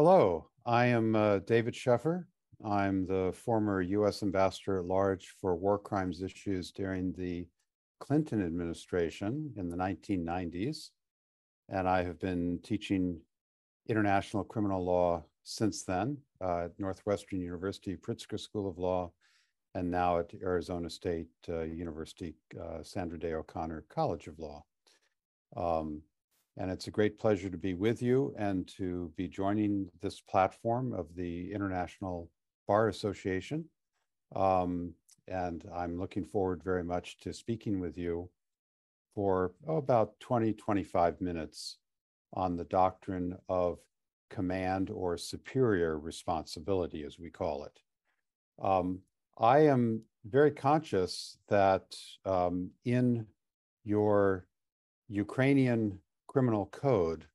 Hello, I am David Sheffer. I'm the former U.S. Ambassador at Large for war crimes issues during the Clinton administration in the 1990s. And I have been teaching international criminal law since then at Northwestern University Pritzker School of Law, and now at Arizona State University Sandra Day O'Connor College of Law. And it's a great pleasure to be with you and to be joining this platform of the International Bar Association. And I'm looking forward very much to speaking with you for about 20-25 minutes on the doctrine of command or superior responsibility, as we call it. I am very conscious that in your Ukrainian criminal code,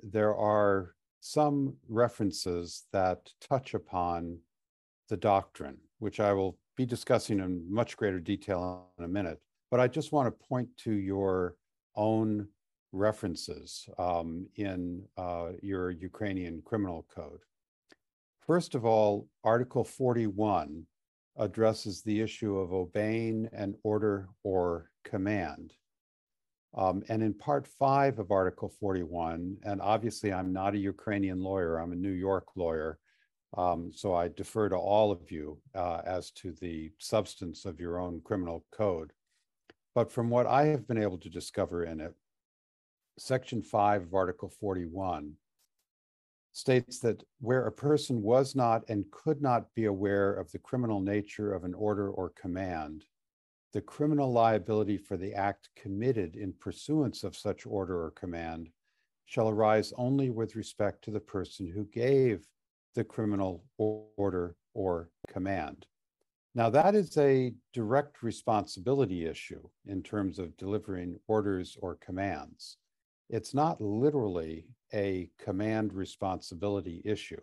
there are some references that touch upon the doctrine, which I will be discussing in much greater detail in a minute. But I just want to point to your own references in your Ukrainian criminal code. First of all, Article 41 addresses the issue of obeying an order or command. And in Part 5 of Article 41, and obviously I'm not a Ukrainian lawyer, I'm a New York lawyer, so I defer to all of you as to the substance of your own criminal code. But from what I have been able to discover in it, Section 5 of Article 41 states that where a person was not and could not be aware of the criminal nature of an order or command, the criminal liability for the act committed in pursuance of such order or command shall arise only with respect to the person who gave the criminal order or command. Now, that is a direct responsibility issue in terms of delivering orders or commands. It's not literally a command responsibility issue.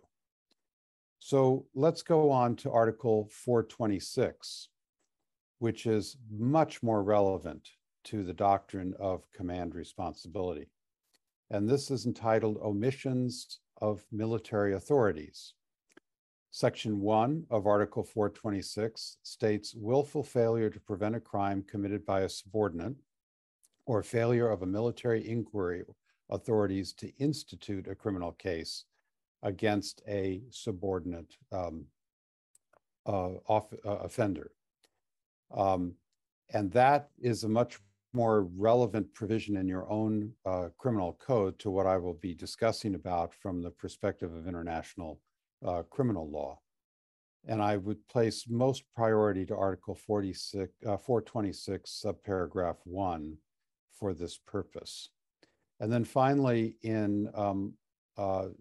So let's go on to Article 426, which is much more relevant to the doctrine of command responsibility. And this is entitled Omissions of Military Authorities. Section 1 of Article 426 states willful failure to prevent a crime committed by a subordinate or failure of a military inquiry authorities to institute a criminal case against a subordinate offender. And that is a much more relevant provision in your own criminal code to what I will be discussing about from the perspective of international criminal law. And I would place most priority to Article 426, subparagraph 1 for this purpose. And then finally, there are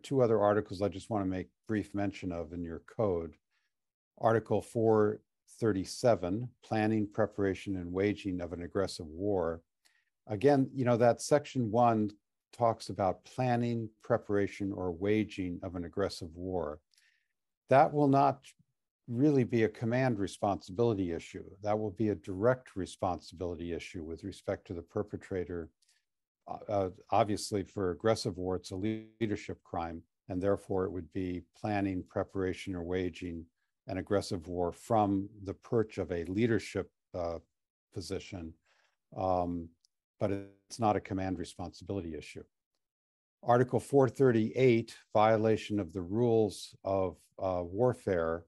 two other articles I just want to make brief mention of in your code. Article 437, planning, preparation, and waging of an aggressive war. Again, that section 1 talks about planning, preparation, or waging of an aggressive war. That will not really be a command responsibility issue. That will be a direct responsibility issue with respect to the perpetrator. Obviously, for aggressive war, it's a leadership crime, and therefore it would be planning, preparation, or waging an aggressive war from the perch of a leadership position, but it's not a command responsibility issue. Article 438, violation of the rules of warfare,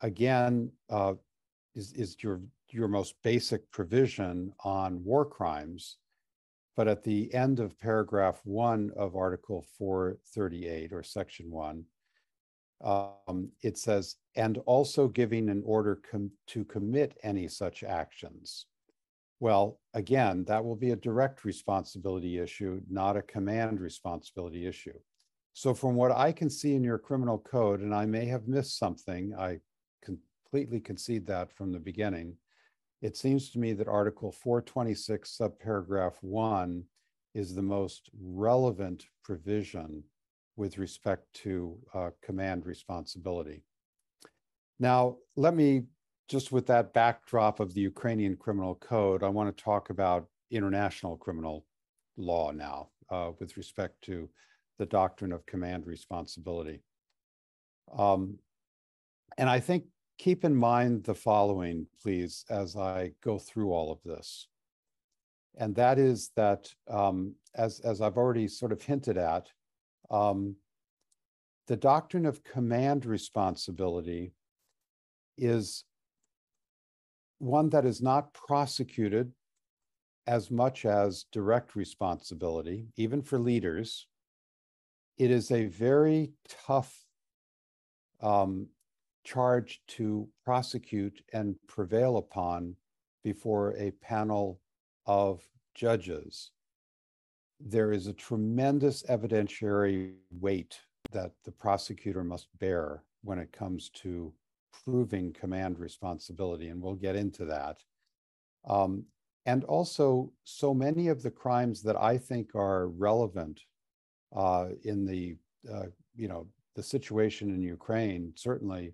again, is your most basic provision on war crimes. But at the end of paragraph 1 of Article 438, or section 1, it says, and also giving an order to commit any such actions. Well, again, that will be a direct responsibility issue, not a command responsibility issue. So from what I can see in your criminal code, and I may have missed something, I completely concede that from the beginning, it seems to me that Article 426, subparagraph 1 is the most relevant provision with respect to command responsibility. Now, let me, just with that backdrop of the Ukrainian criminal code, I want to talk about international criminal law now. with respect to the doctrine of command responsibility. And I think keep in mind the following, please, as I go through all of this. And that is that, as I've already sort of hinted at, the doctrine of command responsibility is one that is not prosecuted as much as direct responsibility, even for leaders. It is a very tough charge to prosecute and prevail upon before a panel of judges. There is a tremendous evidentiary weight that the prosecutor must bear when it comes to proving command responsibility, and we'll get into that. And also, so many of the crimes that I think are relevant in the, the situation in Ukraine, certainly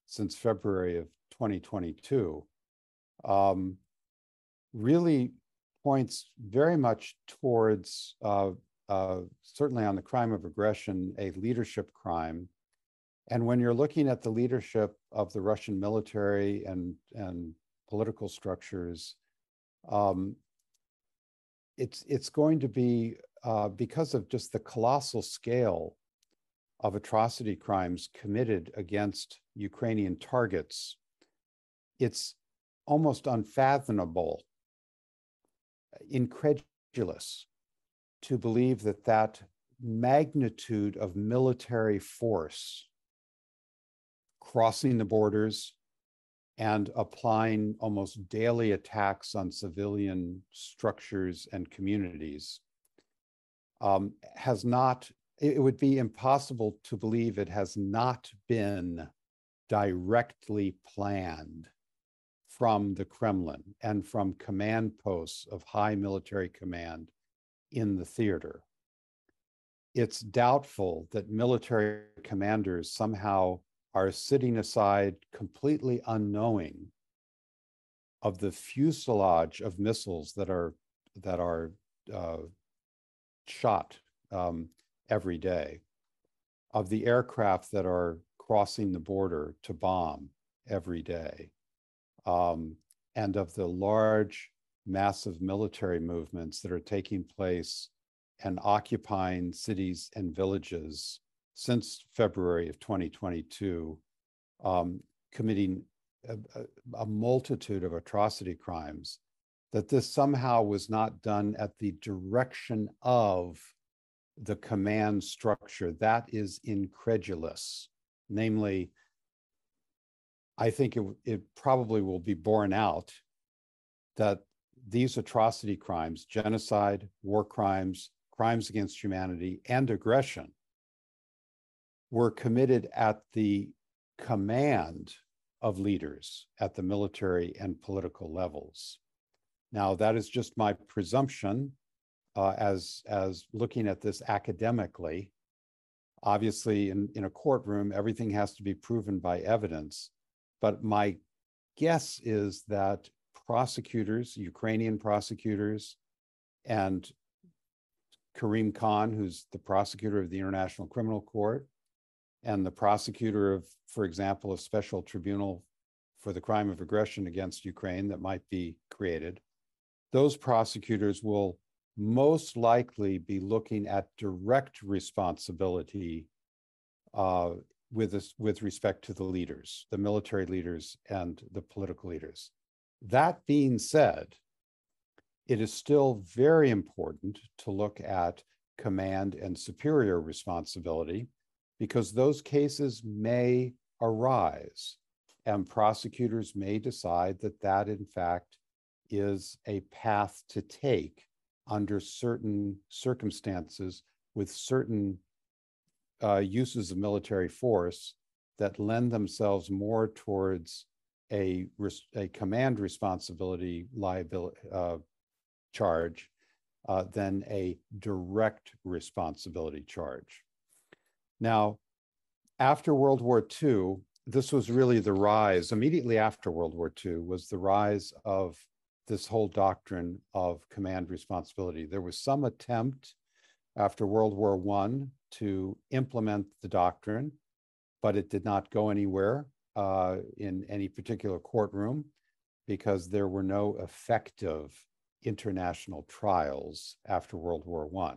since February of 2022, really points very much towards, certainly on the crime of aggression, a leadership crime. And when you're looking at the leadership of the Russian military and political structures, it's going to be, because of just the colossal scale of atrocity crimes committed against Ukrainian targets, it's almost unfathomable, incredulous to believe that that magnitude of military force crossing the borders and applying almost daily attacks on civilian structures and communities has not, it would be impossible to believe it has not been directly planned from the Kremlin and from command posts of high military command in the theater. It's doubtful that military commanders somehow are sitting aside completely unknowing of the fuselage of missiles that are shot every day, of the aircraft that are crossing the border to bomb every day, and of the large, massive military movements that are taking place and occupying cities and villages since February of 2022, committing a multitude of atrocity crimes, that this somehow was not done at the direction of the command structure. That is incredulous. Namely, I think it probably will be borne out that these atrocity crimes, genocide, war crimes, crimes against humanity, and aggression, were committed at the command of leaders at the military and political levels. Now, that is just my presumption as looking at this academically. Obviously, in a courtroom, everything has to be proven by evidence. But my guess is that prosecutors, Ukrainian prosecutors, and Karim Khan, who's the prosecutor of the International Criminal Court, and the prosecutor of, for example, a special tribunal for the crime of aggression against Ukraine that might be created, those prosecutors will most likely be looking at direct responsibility with respect to the leaders, the military leaders and the political leaders. That being said, it is still very important to look at command and superior responsibility, because those cases may arise and prosecutors may decide that that, in fact, is a path to take under certain circumstances with certain uses of military force that lend themselves more towards a command responsibility liability charge than a direct responsibility charge. Now, after World War II, this was really the rise, immediately after World War II, was the rise of this whole doctrine of command responsibility. There was some attempt after World War I to implement the doctrine, but it did not go anywhere in any particular courtroom because there were no effective international trials after World War I.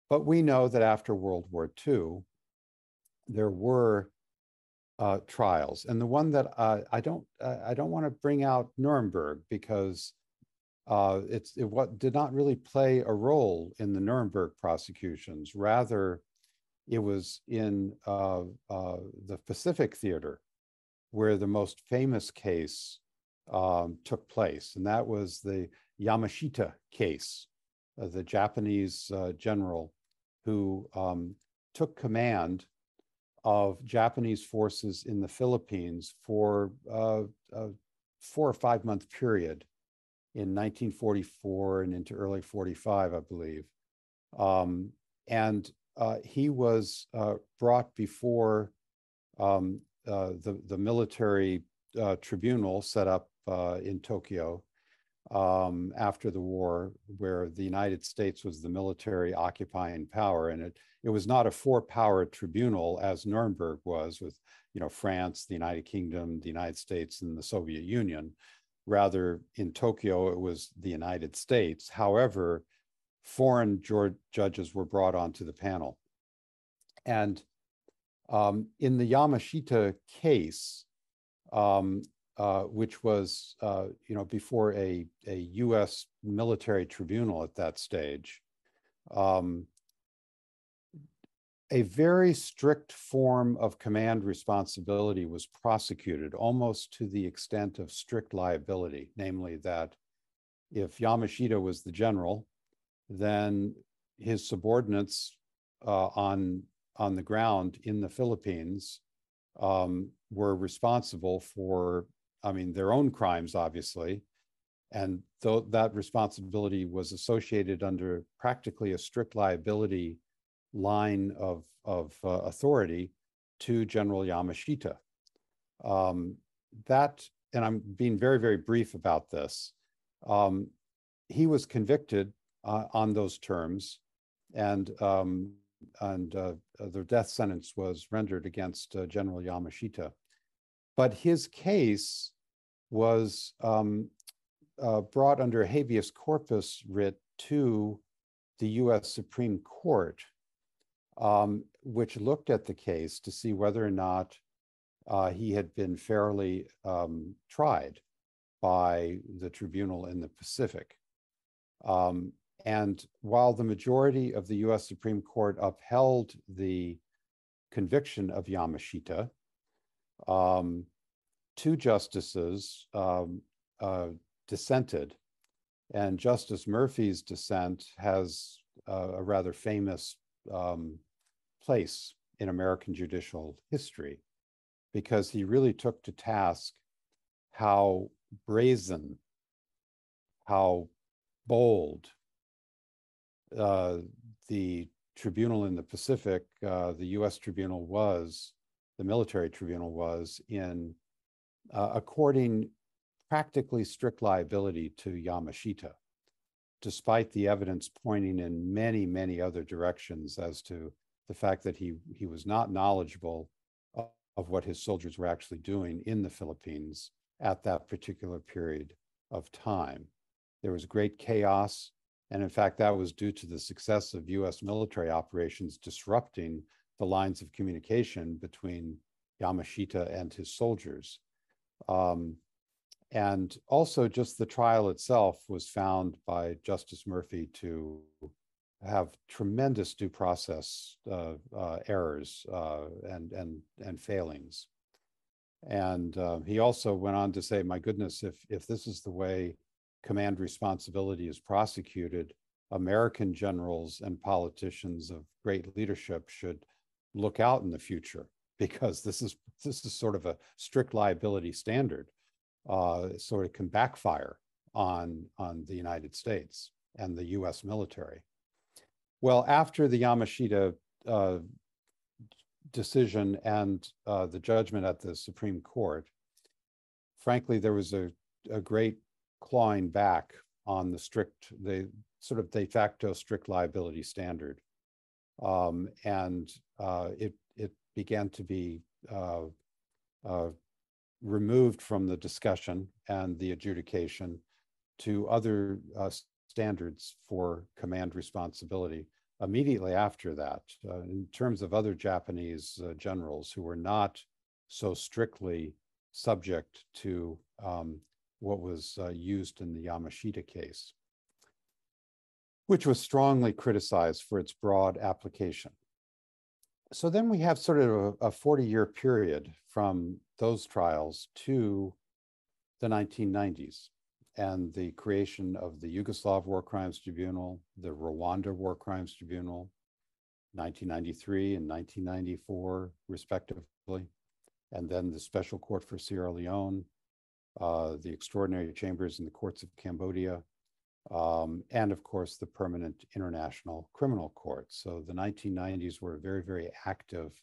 But we know that after World War II, there were trials, and the one that I don't want to bring out Nuremberg because it did not really play a role in the Nuremberg prosecutions. Rather, it was in the Pacific Theater where the most famous case took place, and that was the Yamashita case, the Japanese general who took command of Japanese forces in the Philippines for a 4 or 5 month period in 1944 and into early 45, I believe. And he was brought before the military tribunal set up in Tokyo after the war, where the United States was the military occupying power. And it was not a 4-power tribunal as Nuremberg was with, France, the United Kingdom, the United States, and the Soviet Union. Rather, in Tokyo, it was the United States. However, foreign judges were brought onto the panel. And in the Yamashita case, which was, before a U.S. military tribunal at that stage, a very strict form of command responsibility was prosecuted, almost to the extent of strict liability, namely that if Yamashita was the general, then his subordinates on the ground in the Philippines were responsible for, their own crimes, obviously. And though that responsibility was associated under practically a strict liability line of authority to General Yamashita. That, and I'm being very, very brief about this, he was convicted on those terms, and the death sentence was rendered against General Yamashita. But his case was brought under a habeas corpus writ to the U.S. Supreme Court, which looked at the case to see whether or not he had been fairly tried by the tribunal in the Pacific. And while the majority of the U.S. Supreme Court upheld the conviction of Yamashita, 2 justices dissented, and Justice Murphy's dissent has a rather famous place in American judicial history, because he really took to task how brazen, how bold the tribunal in the Pacific, the U.S. tribunal was, the military tribunal was, in according practically strict liability to Yamashita, despite the evidence pointing in many, many other directions as to the fact that he was not knowledgeable of what his soldiers were actually doing in the Philippines at that particular period of time. There was great chaos, and in fact, that was due to the success of U.S. military operations disrupting the lines of communication between Yamashita and his soldiers. And also just the trial itself was found by Justice Murphy to have tremendous due process errors and failings. And he also went on to say, my goodness, if this is the way command responsibility is prosecuted, American generals and politicians of great leadership should look out in the future, because this is sort of a strict liability standard. Sort of can backfire on the United States and the U.S. military. Well, after the Yamashita decision and the judgment at the Supreme Court, frankly, there was a great clawing back on the sort of de facto strict liability standard. It began to be removed from the discussion and the adjudication to other standards for command responsibility immediately after that. In terms of other Japanese generals who were not so strictly subject to what was used in the Yamashita case, which was strongly criticized for its broad application. So then we have sort of a 40-year period from those trials to the 1990s and the creation of the Yugoslav War Crimes Tribunal, the Rwanda War Crimes Tribunal, 1993 and 1994, respectively, and then the Special Court for Sierra Leone, the Extraordinary Chambers in the Courts of Cambodia, and of course, the Permanent International Criminal Court. So the 1990s were a very, very active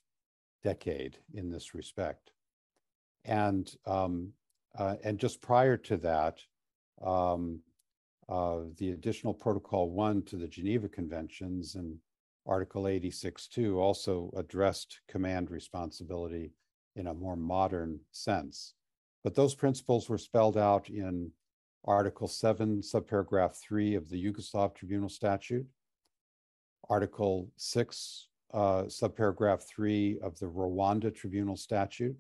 decade in this respect. And just prior to that, the additional Protocol 1 to the Geneva Conventions and Article 86.2 also addressed command responsibility in a more modern sense. But those principles were spelled out in Article 7, subparagraph 3 of the Yugoslav Tribunal Statute, Article 6, subparagraph 3 of the Rwanda Tribunal Statute,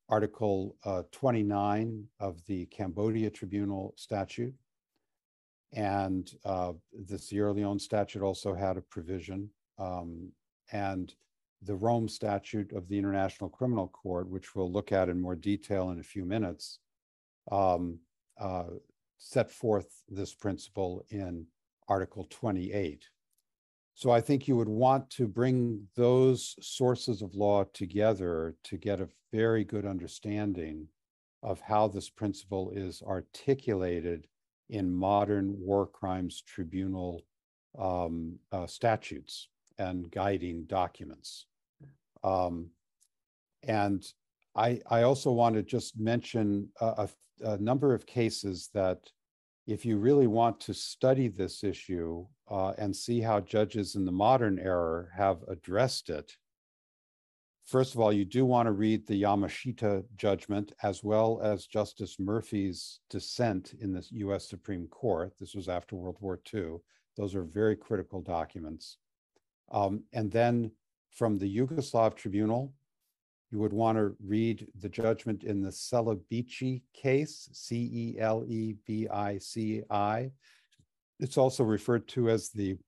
Article 29 of the Cambodia Tribunal Statute, and the Sierra Leone Statute also had a provision, and the Rome Statute of the International Criminal Court, which we'll look at in more detail in a few minutes, set forth this principle in Article 28. So I think you would want to bring those sources of law together to get a very good understanding of how this principle is articulated in modern war crimes tribunal statutes and guiding documents. And I also want to just mention a number of cases that, if you really want to study this issue and see how judges in the modern era have addressed it, first of all, you do want to read the Yamashita judgment as well as Justice Murphy's dissent in the US Supreme Court. This was after World War II. Those are very critical documents. And then from the Yugoslav Tribunal, you would want to read the judgment in the Celebici case, Celebici. It's also referred to as the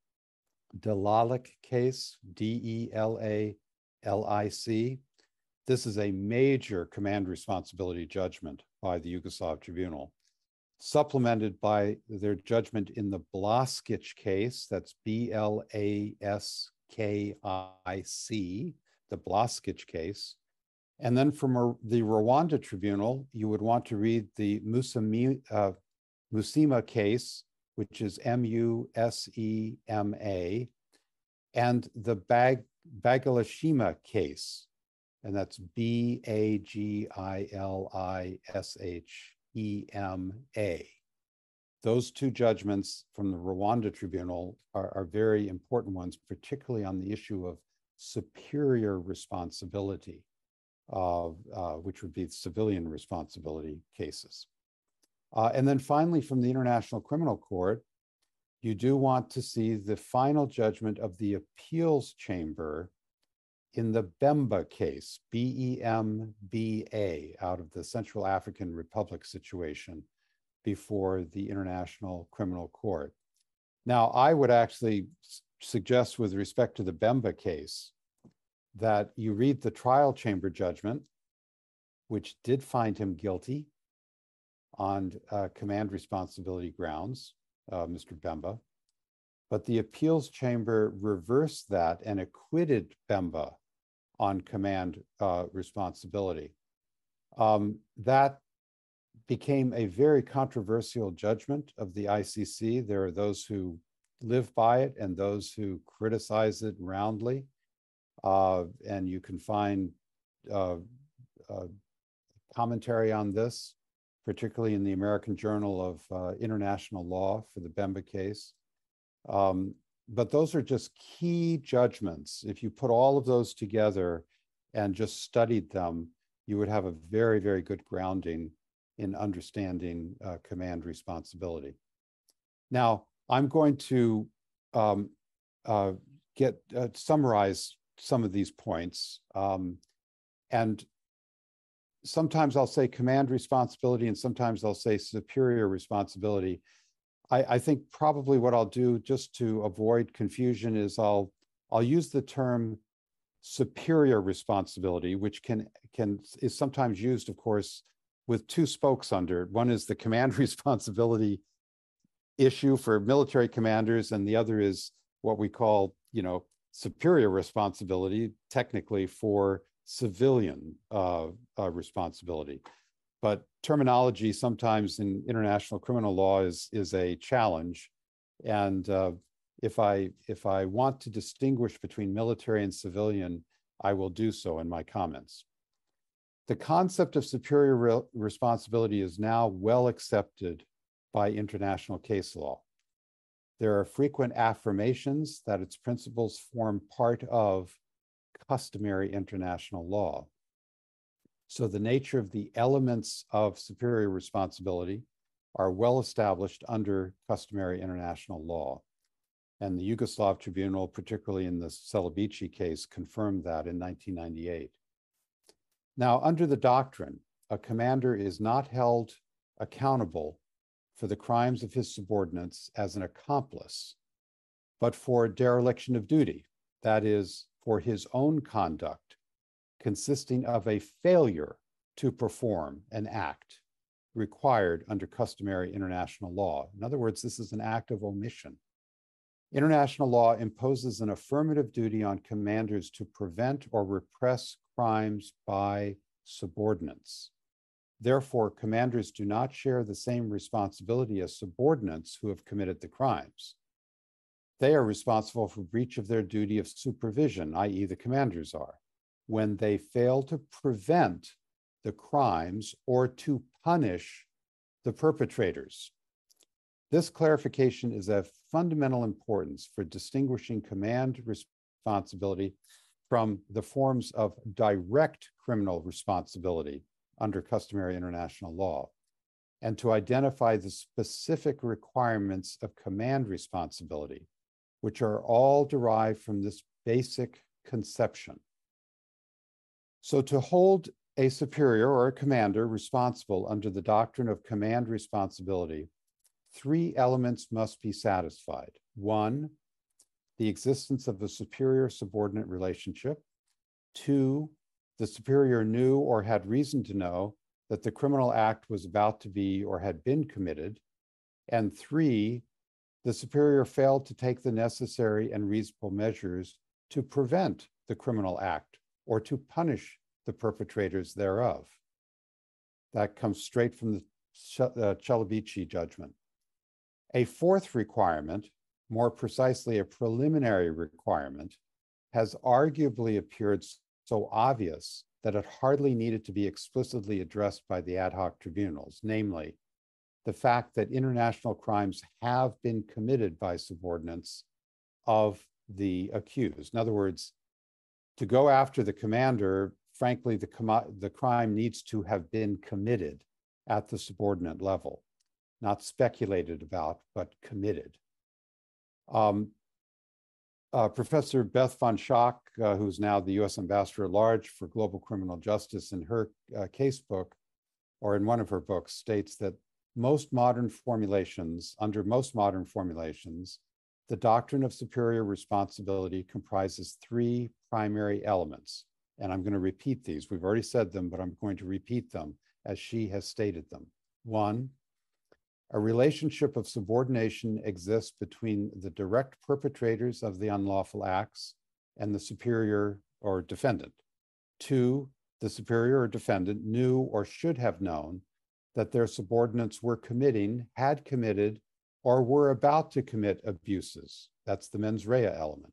Delalic case, Delalic. This is a major command responsibility judgment by the Yugoslav Tribunal, supplemented by their judgment in the Blaskic case, that's Blaskic, the Blaskic case. And then from the Rwanda Tribunal, you would want to read the Musima case, which is Musema, and the Bagalishima case, and that's Bagilishema. Those two judgments from the Rwanda Tribunal are very important ones, particularly on the issue of superior responsibility, which would be civilian responsibility cases. And then finally, from the International Criminal Court, you do want to see the final judgment of the appeals chamber in the Bemba case, Bemba, out of the Central African Republic situation before the International Criminal Court. Now, I would actually suggest, with respect to the Bemba case, that you read the trial chamber judgment, which did find him guilty on command responsibility grounds, Mr. Bemba, but the appeals chamber reversed that and acquitted Bemba on command responsibility. That became a very controversial judgment of the ICC. There are those who live by it and those who criticize it roundly. And you can find commentary on this, particularly in the American Journal of International Law for the Bemba case. but those are just key judgments. If you put all of those together and just studied them, you would have a very, very good grounding in understanding command responsibility. Now, I'm going to summarize some of these points. And sometimes I'll say command responsibility, and sometimes I'll say superior responsibility. I think probably what I'll do, just to avoid confusion, is I'll use the term superior responsibility, which is sometimes used, of course, with two spokes under it. One is the command responsibility issue for military commanders, and the other is what we call, superior responsibility, technically, for civilian responsibility. But terminology sometimes in international criminal law is a challenge. And if I want to distinguish between military and civilian, I will do so in my comments. The concept of superior responsibility is now well accepted by international case law. There are frequent affirmations that its principles form part of customary international law. So the nature of the elements of superior responsibility are well established under customary international law. And the Yugoslav Tribunal, particularly in the Celibici case, confirmed that in 1998. Now, under the doctrine, a commander is not held accountable for the crimes of his subordinates as an accomplice, but for dereliction of duty, that is, for his own conduct, consisting of a failure to perform an act required under customary international law. In other words, this is an act of omission. International law imposes an affirmative duty on commanders to prevent or repress crimes by subordinates. Therefore, commanders do not share the same responsibility as subordinates who have committed the crimes. They are responsible for breach of their duty of supervision, i.e., the commanders are, when they fail to prevent the crimes or to punish the perpetrators. This clarification is of fundamental importance for distinguishing command responsibility from the forms of direct criminal responsibility under customary international law, and to identify the specific requirements of command responsibility, which are all derived from this basic conception. So to hold a superior or a commander responsible under the doctrine of command responsibility, three elements must be satisfied. One, the existence of a superior-subordinate relationship. Two, the superior knew or had reason to know that the criminal act was about to be or had been committed. And three, the superior failed to take the necessary and reasonable measures to prevent the criminal act or to punish the perpetrators thereof. That comes straight from the Celibici judgment. A fourth requirement, more precisely a preliminary requirement, has arguably appeared so obvious that it hardly needed to be explicitly addressed by the ad hoc tribunals, namely, the fact that international crimes have been committed by subordinates of the accused. In other words, to go after the commander, frankly, the crime needs to have been committed at the subordinate level, not speculated about, but committed. Professor Beth von Schack, who's now the US Ambassador at Large for Global Criminal Justice, in her case book, or in one of her books, states that under most modern formulations, the doctrine of superior responsibility comprises three primary elements. And I'm going to repeat these. We've already said them, but I'm going to repeat them as she has stated them. One, a relationship of subordination exists between the direct perpetrators of the unlawful acts and the superior or defendant. Two, the superior or defendant knew or should have known that their subordinates were committing, had committed, or were about to commit abuses. That's the mens rea element.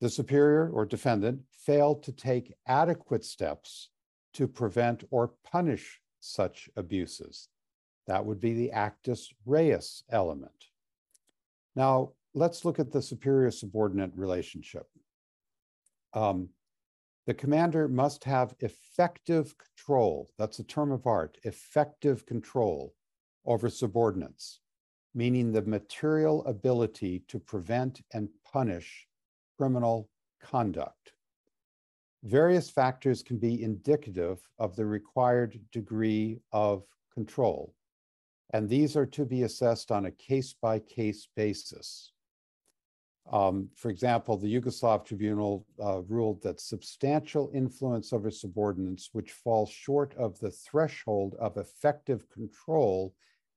The superior or defendant failed to take adequate steps to prevent or punish such abuses. That would be the actus reus element. Now, let's look at the superior-subordinate relationship. The commander must have effective control, that's a term of art, effective control over subordinates, meaning the material ability to prevent and punish criminal conduct. Various factors can be indicative of the required degree of control, and these are to be assessed on a case-by-case basis. For example, the Yugoslav Tribunal ruled that substantial influence over subordinates which falls short of the threshold of effective control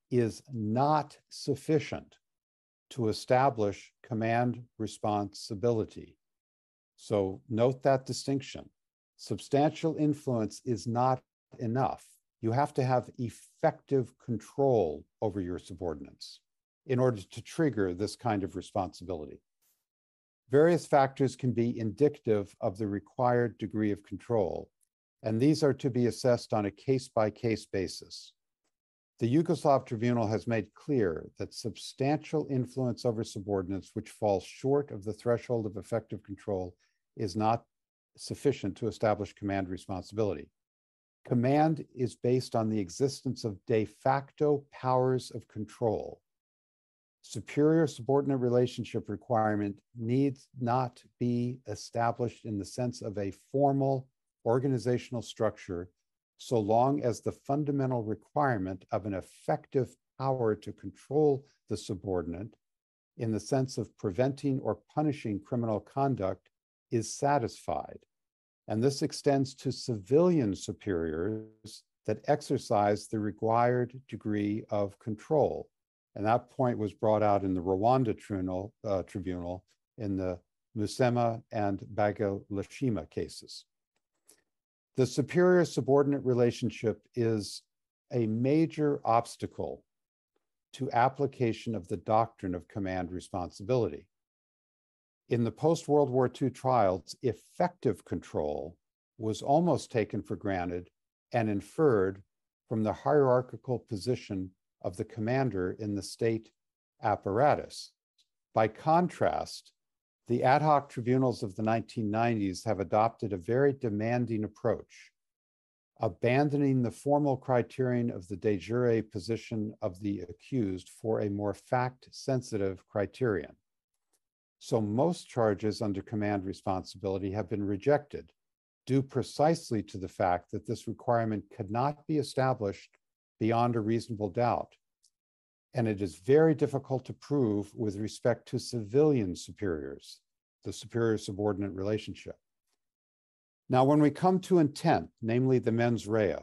is not sufficient to establish command responsibility. So note that distinction. Substantial influence is not enough. You have to have effective control over your subordinates in order to trigger this kind of responsibility. Various factors can be indicative of the required degree of control, and these are to be assessed on a case-by-case basis. The Yugoslav Tribunal has made clear that substantial influence over subordinates which falls short of the threshold of effective control is not sufficient to establish command responsibility. Command is based on the existence of de facto powers of control. Superior-subordinate relationship requirement needs not be established in the sense of a formal organizational structure so long as the fundamental requirement of an effective power to control the subordinate in the sense of preventing or punishing criminal conduct is satisfied. And this extends to civilian superiors that exercise the required degree of control. And that point was brought out in the Rwanda tribunal in the Musema and Bagalashima cases. The superior-subordinate relationship is a major obstacle to application of the doctrine of command responsibility. In the post-World War II trials, effective control was almost taken for granted and inferred from the hierarchical position of the commander in the state apparatus. By contrast, the ad hoc tribunals of the 1990s have adopted a very demanding approach, abandoning the formal criterion of the de jure position of the accused for a more fact-sensitive criterion. So most charges under command responsibility have been rejected, due precisely to the fact that this requirement could not be established beyond a reasonable doubt. And it is very difficult to prove with respect to civilian superiors, the superior-subordinate relationship. Now, when we come to intent, namely the mens rea,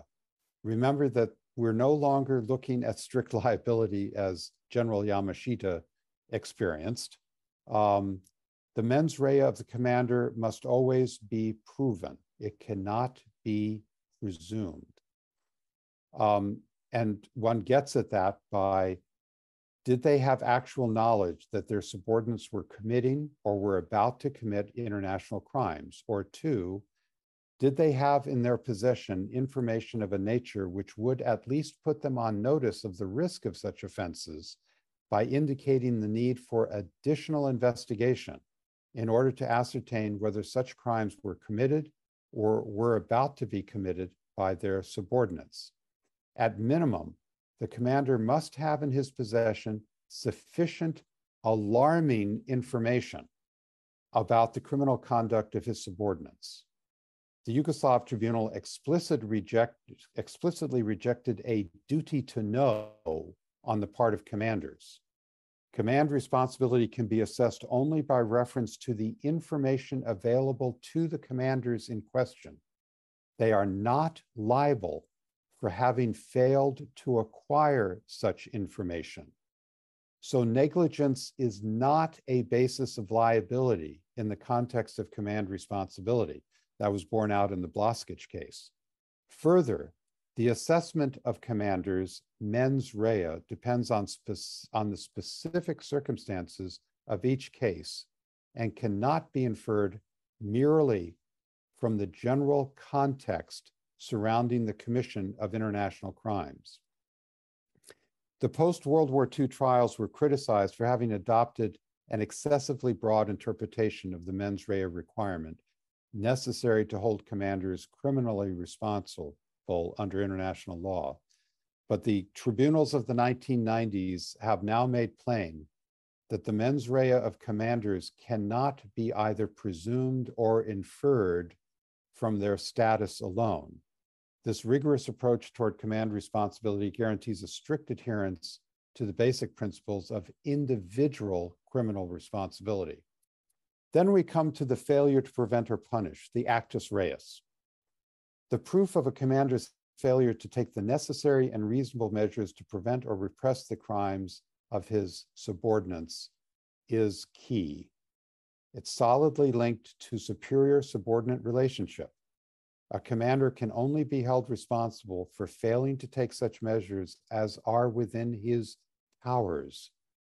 remember that we're no longer looking at strict liability as General Yamashita experienced. The mens rea of the commander must always be proven. It cannot be presumed. And one gets at that by, did they have actual knowledge that their subordinates were committing or were about to commit international crimes? Or two, did they have in their possession information of a nature which would at least put them on notice of the risk of such offenses by indicating the need for additional investigation in order to ascertain whether such crimes were committed or were about to be committed by their subordinates? At minimum, the commander must have in his possession sufficient alarming information about the criminal conduct of his subordinates. The Yugoslav Tribunal explicitly rejected a duty to know on the part of commanders. Command responsibility can be assessed only by reference to the information available to the commanders in question. They are not liable for having failed to acquire such information. So negligence is not a basis of liability in the context of command responsibility. That was borne out in the Blaskic case. Further, the assessment of commanders' mens rea depends on the specific circumstances of each case and cannot be inferred merely from the general context surrounding the commission of international crimes. The post-World War II trials were criticized for having adopted an excessively broad interpretation of the mens rea requirement necessary to hold commanders criminally responsible under international law. But the tribunals of the 1990s have now made plain that the mens rea of commanders cannot be either presumed or inferred from their status alone. This rigorous approach toward command responsibility guarantees a strict adherence to the basic principles of individual criminal responsibility. Then we come to the failure to prevent or punish, the actus reus. The proof of a commander's failure to take the necessary and reasonable measures to prevent or repress the crimes of his subordinates is key. It's solidly linked to superior-subordinate relationship. A commander can only be held responsible for failing to take such measures as are within his powers.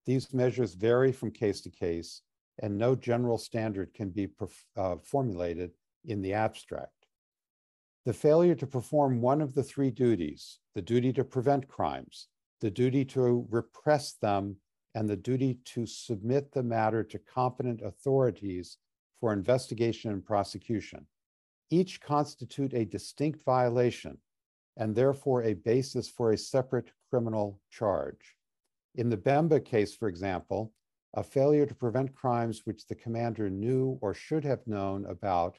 These measures vary from case to case, and no general standard can be formulated in the abstract. The failure to perform one of the three duties, the duty to prevent crimes, the duty to repress them, and the duty to submit the matter to competent authorities for investigation and prosecution, each constitute a distinct violation and therefore a basis for a separate criminal charge. In the Bemba case, for example, a failure to prevent crimes which the commander knew or should have known about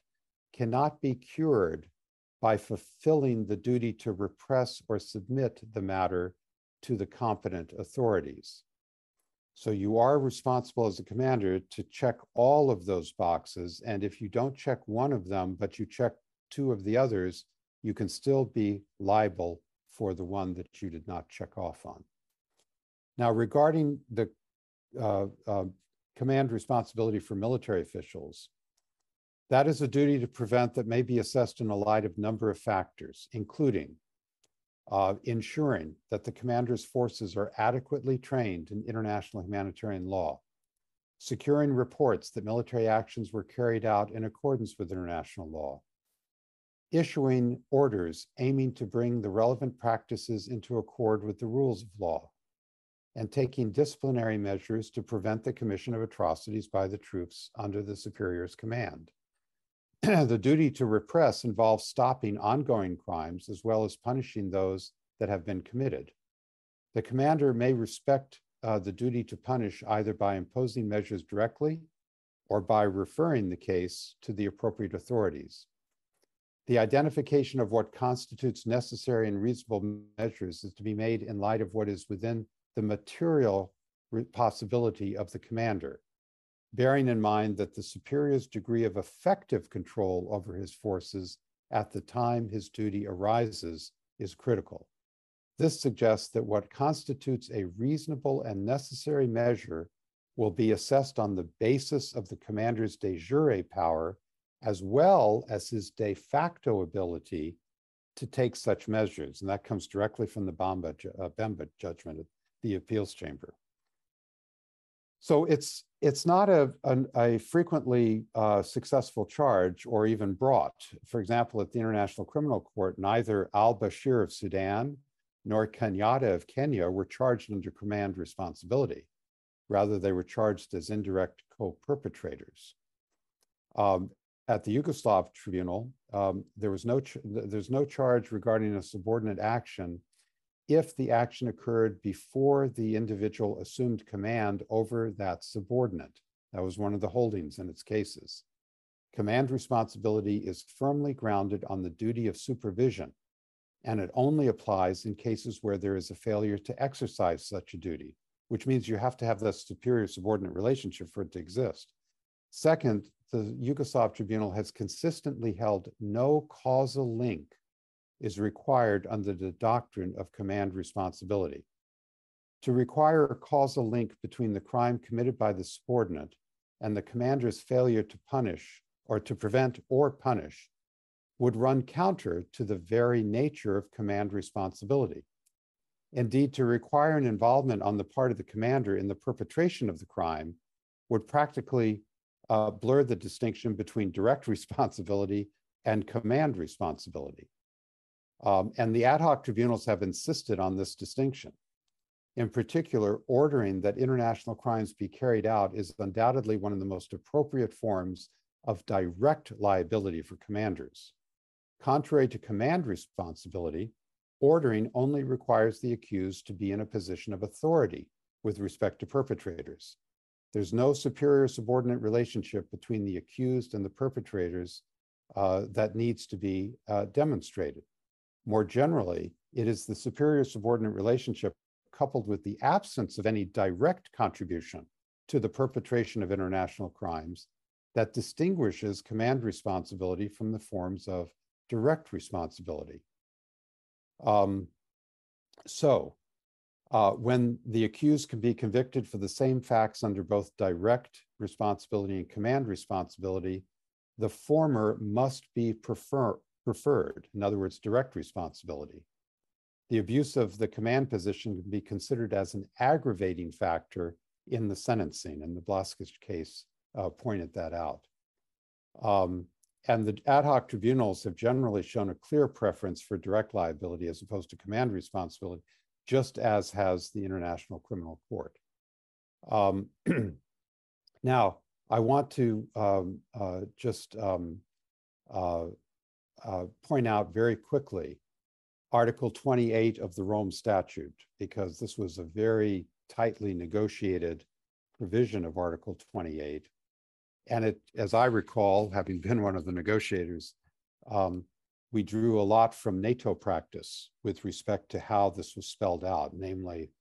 cannot be cured by fulfilling the duty to repress or submit the matter to the competent authorities. So you are responsible as a commander to check all of those boxes, and if you don't check one of them, but you check two of the others, you can still be liable for the one that you did not check off on. Now, regarding the command responsibility for military officials, that is a duty to prevent that may be assessed in a light of number of factors, including ensuring that the commander's forces are adequately trained in international humanitarian law, securing reports that military actions were carried out in accordance with international law, issuing orders aiming to bring the relevant practices into accord with the rules of law, and taking disciplinary measures to prevent the commission of atrocities by the troops under the superior's command. The duty to repress involves stopping ongoing crimes as well as punishing those that have been committed. The commander may respect the duty to punish either by imposing measures directly or by referring the case to the appropriate authorities. The identification of what constitutes necessary and reasonable measures is to be made in light of what is within the material possibility of the commander, bearing in mind that the superior's degree of effective control over his forces at the time his duty arises is critical. This suggests that what constitutes a reasonable and necessary measure will be assessed on the basis of the commander's de jure power, as well as his de facto ability to take such measures. And that comes directly from the Bemba judgment of the appeals chamber. So it's not a frequently successful charge or even brought. For example, at the International Criminal Court, neither al-Bashir of Sudan nor Kenyatta of Kenya were charged under command responsibility. Rather, they were charged as indirect co-perpetrators. At the Yugoslav tribunal, there's no charge regarding a subordinate action if the action occurred before the individual assumed command over that subordinate. That was one of the holdings in its cases. Command responsibility is firmly grounded on the duty of supervision, and it only applies in cases where there is a failure to exercise such a duty, which means you have to have that superior-subordinate relationship for it to exist. Second, the Yugoslav tribunal has consistently held no causal link is required under the doctrine of command responsibility. To require a causal link between the crime committed by the subordinate and the commander's failure to punish or to prevent or punish would run counter to the very nature of command responsibility. Indeed, to require an involvement on the part of the commander in the perpetration of the crime would practically blur the distinction between direct responsibility and command responsibility. And the ad hoc tribunals have insisted on this distinction. In particular, ordering that international crimes be carried out is undoubtedly one of the most appropriate forms of direct liability for commanders. Contrary to command responsibility, ordering only requires the accused to be in a position of authority with respect to perpetrators. There's no superior subordinate relationship between the accused and the perpetrators that needs to be demonstrated. More generally, it is the superior subordinate relationship coupled with the absence of any direct contribution to the perpetration of international crimes that distinguishes command responsibility from the forms of direct responsibility. When the accused can be convicted for the same facts under both direct responsibility and command responsibility, the former must be preferred, in other words, direct responsibility. The abuse of the command position can be considered as an aggravating factor in the sentencing, and the Blaskich case pointed that out. And the ad hoc tribunals have generally shown a clear preference for direct liability as opposed to command responsibility, just as has the International Criminal Court. Now, I want to point out very quickly Article 28 of the Rome Statute, because this was a very tightly negotiated provision of Article 28. And it, as I recall, having been one of the negotiators, we drew a lot from NATO practice with respect to how this was spelled out, namely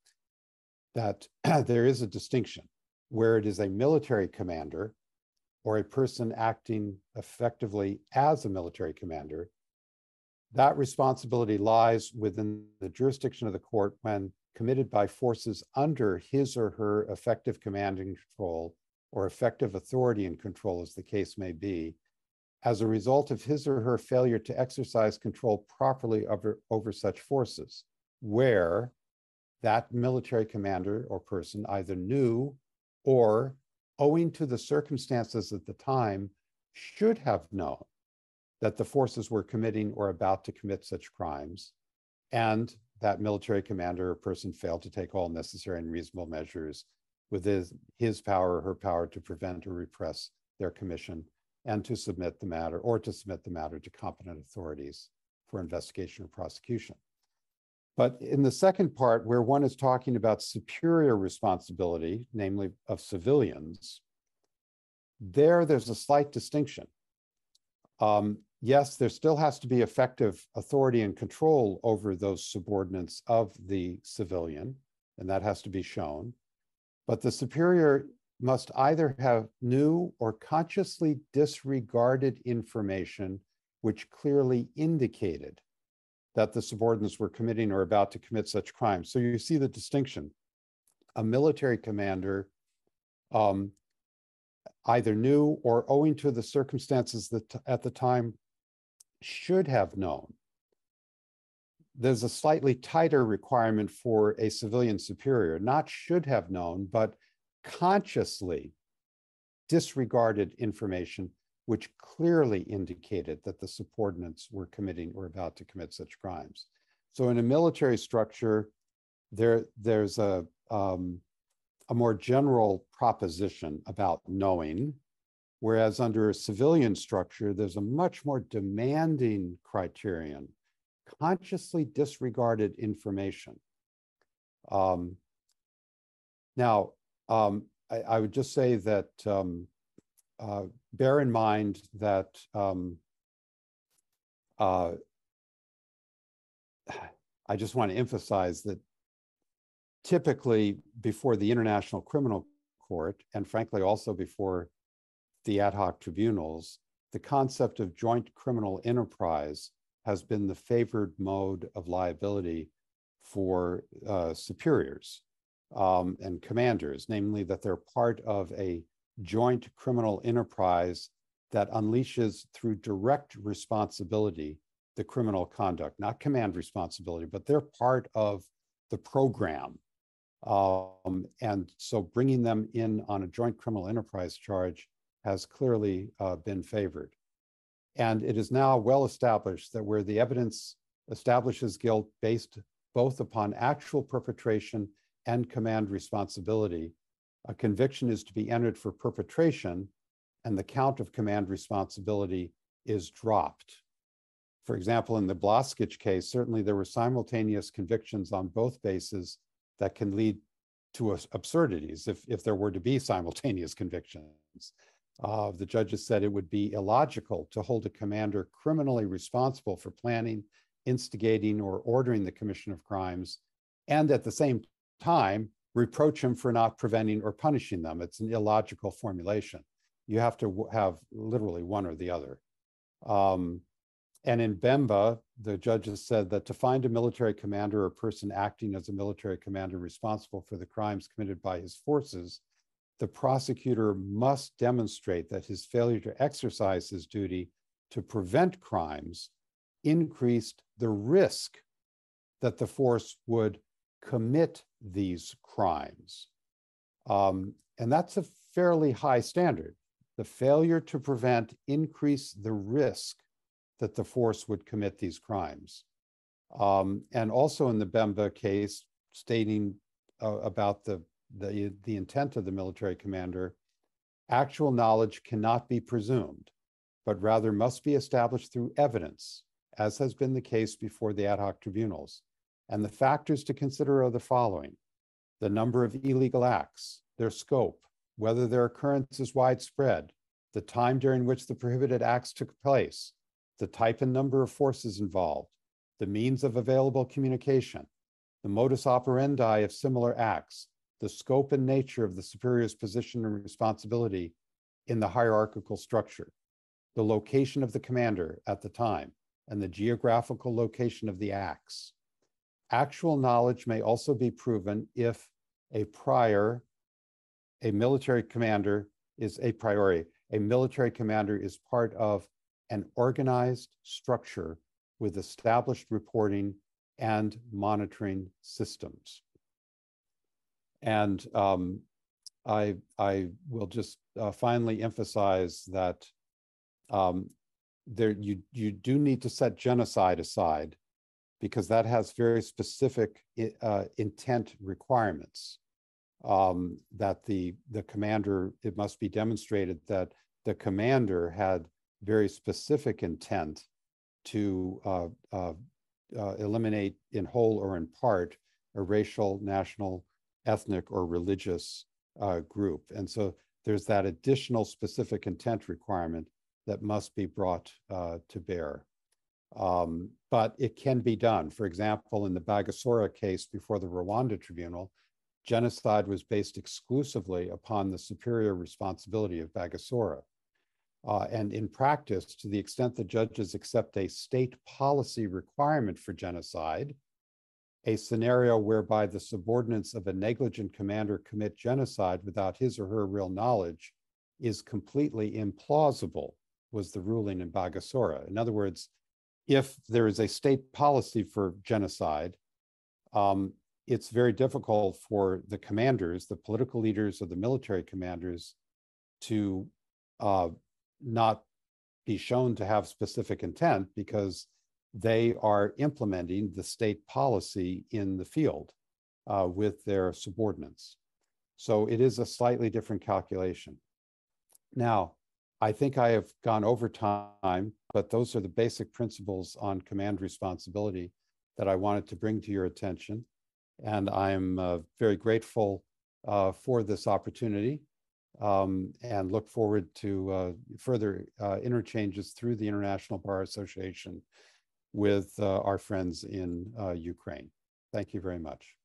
that there is a distinction where it is a military commander or a person acting effectively as a military commander. That responsibility lies within the jurisdiction of the court when committed by forces under his or her effective command and control or effective authority and control, as the case may be, as a result of his or her failure to exercise control properly over such forces, where that military commander or person either knew or, owing to the circumstances at the time, should have known that the forces were committing or about to commit such crimes, and that military commander or person failed to take all necessary and reasonable measures with his power or her power to prevent or repress their commission and to submit the matter to competent authorities for investigation or prosecution. But in the second part, where one is talking about superior responsibility, namely of civilians, there's a slight distinction. Yes, there still has to be effective authority and control over those subordinates of the civilian, and that has to be shown. But the superior must either have new or consciously disregarded information which clearly indicated that the subordinates were committing or about to commit such crimes. So you see the distinction. A military commander either knew or, owing to the circumstances that at the time, should have known. There's a slightly tighter requirement for a civilian superior, not should have known, but consciously disregarded information which clearly indicated that the subordinates were committing or about to commit such crimes. So in a military structure, there's a more general proposition about knowing, whereas under a civilian structure, there's a much more demanding criterion: consciously disregarded information. Now, I would just say that bear in mind that I just want to emphasize that typically before the International Criminal Court, and frankly also before the ad hoc tribunals, the concept of joint criminal enterprise has been the favored mode of liability for superiors and commanders, namely that they're part of a joint criminal enterprise that unleashes through direct responsibility the criminal conduct, not command responsibility, but they're part of the program. And so bringing them in on a joint criminal enterprise charge has clearly been favored. And it is now well established that where the evidence establishes guilt based both upon actual perpetration and command responsibility, a conviction is to be entered for perpetration, and the count of command responsibility is dropped. For example, in the Blaskich case, certainly there were simultaneous convictions on both bases that can lead to absurdities if there were to be simultaneous convictions. The judges said it would be illogical to hold a commander criminally responsible for planning, instigating, or ordering the commission of crimes, and at the same time, reproach him for not preventing or punishing them. It's an illogical formulation. You have to have literally one or the other. And in Bemba, the judges said that to find a military commander or person acting as a military commander responsible for the crimes committed by his forces, the prosecutor must demonstrate that his failure to exercise his duty to prevent crimes increased the risk that the force would commit these crimes. And that's a fairly high standard. The failure to prevent increased the risk that the force would commit these crimes. And also in the Bemba case, stating about the intent of the military commander, actual knowledge cannot be presumed, but rather must be established through evidence, as has been the case before the ad hoc tribunals. And the factors to consider are the following: the number of illegal acts, their scope, whether their occurrence is widespread, the time during which the prohibited acts took place, the type and number of forces involved, the means of available communication, the modus operandi of similar acts, the scope and nature of the superior's position and responsibility in the hierarchical structure, the location of the commander at the time, and the geographical location of the acts. Actual knowledge may also be proven if a military commander is part of an organized structure with established reporting and monitoring systems. And I will just finally emphasize that you do need to set genocide aside, because that has very specific intent requirements. That the commander, it must be demonstrated that the commander had very specific intent to eliminate in whole or in part a racial, national, ethnic, or religious group. And so there's that additional specific intent requirement that must be brought to bear. But it can be done. For example, in the Bagosora case before the Rwanda Tribunal, genocide was based exclusively upon the superior responsibility of Bagosora. And in practice, to the extent the judges accept a state policy requirement for genocide, a scenario whereby the subordinates of a negligent commander commit genocide without his or her real knowledge is completely implausible, was the ruling in Bagosora. In other words, if there is a state policy for genocide, it's very difficult for the commanders, the political leaders or the military commanders, to not be shown to have specific intent, because they are implementing the state policy in the field with their subordinates. So it is a slightly different calculation. Now, I think I have gone over time, but those are the basic principles on command responsibility that I wanted to bring to your attention. And I'm very grateful for this opportunity and look forward to further interchanges through the International Bar Association with our friends in Ukraine. Thank you very much.